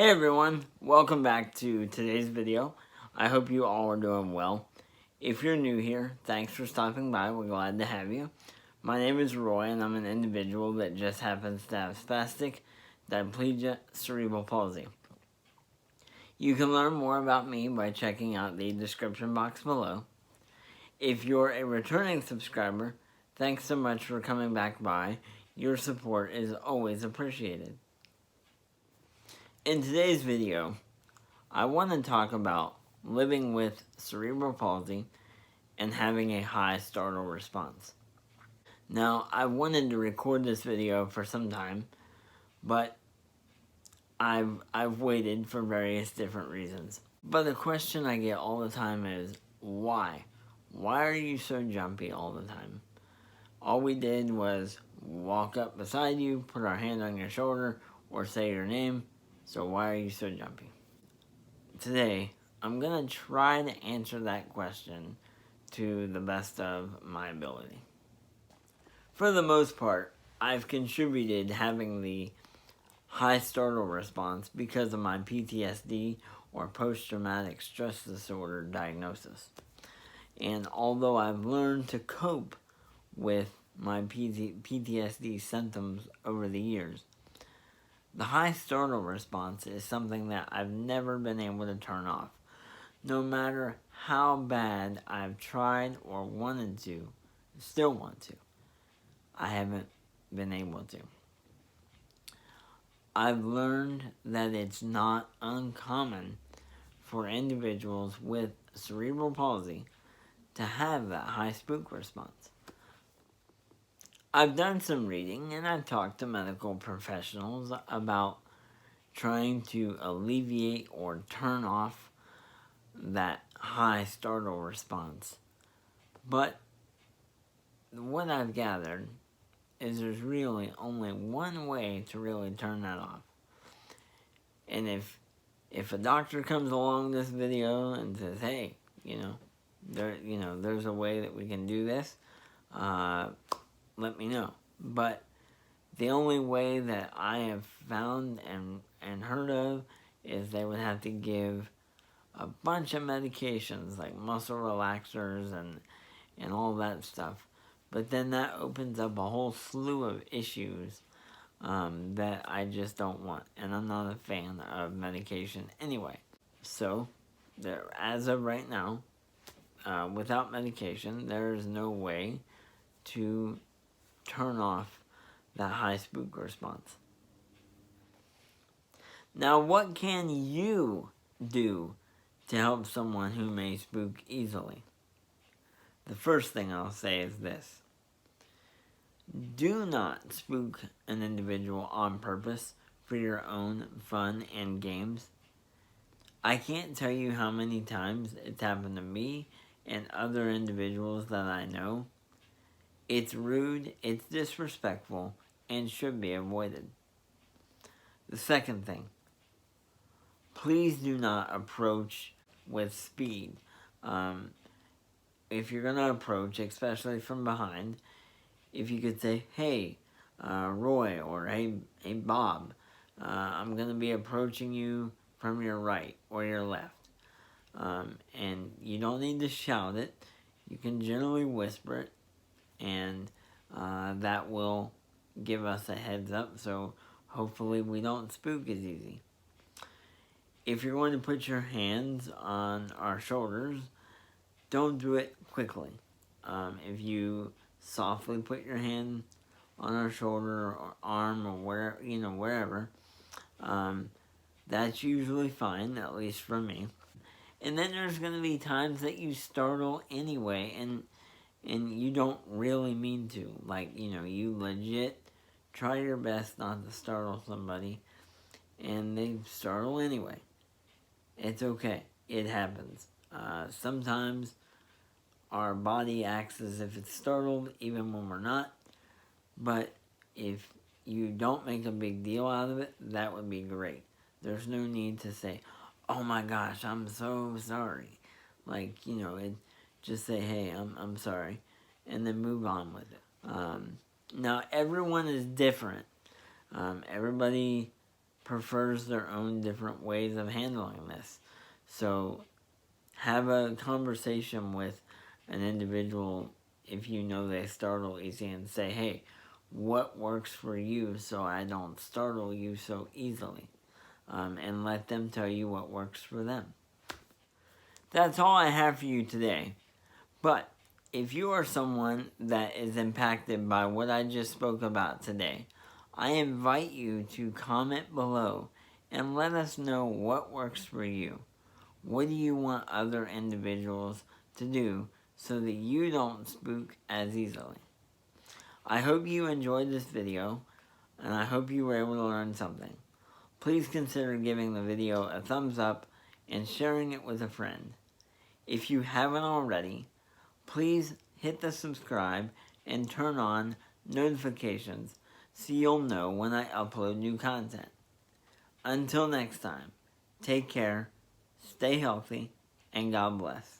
Hey everyone, welcome back to today's video. I hope you all are doing well. If you're new here, thanks for stopping by. We're glad to have you. My name is Roy and I'm an individual that just happens to have spastic diplegia cerebral palsy. You can learn more about me by checking out the description box below. If you're a returning subscriber, thanks so much for coming back by. Your support is always appreciated. In today's video, I want to talk about living with cerebral palsy and having a high startle response. Now, I wanted to record this video for some time, but I've waited for various different reasons. But the question I get all the time is, why? Why are you so jumpy all the time? All we did was walk up beside you, put our hand on your shoulder, or say your name, so why are you so jumpy? Today, I'm going to try to answer that question to the best of my ability. For the most part, I've contributed having the high startle response because of my PTSD or post-traumatic stress disorder diagnosis. And although I've learned to cope with my PTSD symptoms over the years, the high startle response is something that I've never been able to turn off. No matter how bad I've tried or wanted to, still want to, I haven't been able to. I've learned that it's not uncommon for individuals with cerebral palsy to have that high spook response. I've done some reading and I've talked to medical professionals about trying to alleviate or turn off that high startle response. But what I've gathered is there's really only one way to really turn that off. And if a doctor comes along this video and says, hey, there's a way that we can do this, let me know. But the only way that I have found and heard of is they would have to give a bunch of medications like muscle relaxers and all that stuff. But then that opens up a whole slew of issues that I just don't want. And I'm not a fan of medication anyway. So, as of right now, without medication, there is no way to turn off that high spook response. Now, what can you do to help someone who may spook easily? The first thing I'll say is this. Do not spook an individual on purpose for your own fun and games. I can't tell you how many times it's happened to me and other individuals that I know. It's rude, it's disrespectful, and should be avoided. The second thing, please do not approach with speed. If you're going to approach, especially from behind, if you could say, hey, Roy, or hey Bob, I'm going to be approaching you from your right or your left. And you don't need to shout it. You can generally whisper it, and that will give us a heads up, so hopefully we don't spook as easy. If you're going to put your hands on our shoulders, don't do it quickly. If you softly put your hand on our shoulder or arm or wherever, that's usually fine, at least for me. And then there's going to be times that you startle anyway, and you don't really mean to. Like, you legit try your best not to startle somebody, and they startle anyway. It's okay. It happens. Sometimes our body acts as if it's startled, even when we're not. But if you don't make a big deal out of it, that would be great. There's no need to say, oh my gosh, I'm so sorry. Like, just say, hey, I'm sorry, and then move on with it. Now, everyone is different. Everybody prefers their own different ways of handling this. So have a conversation with an individual if you know they startle easy and say, hey, what works for you so I don't startle you so easily? And let them tell you what works for them. That's all I have for you today. But if you are someone that is impacted by what I just spoke about today, I invite you to comment below and let us know what works for you. What do you want other individuals to do so that you don't spook as easily? I hope you enjoyed this video, and I hope you were able to learn something. Please consider giving the video a thumbs up and sharing it with a friend. If you haven't already, please hit the subscribe and turn on notifications so you'll know when I upload new content. Until next time, take care, stay healthy, and God bless.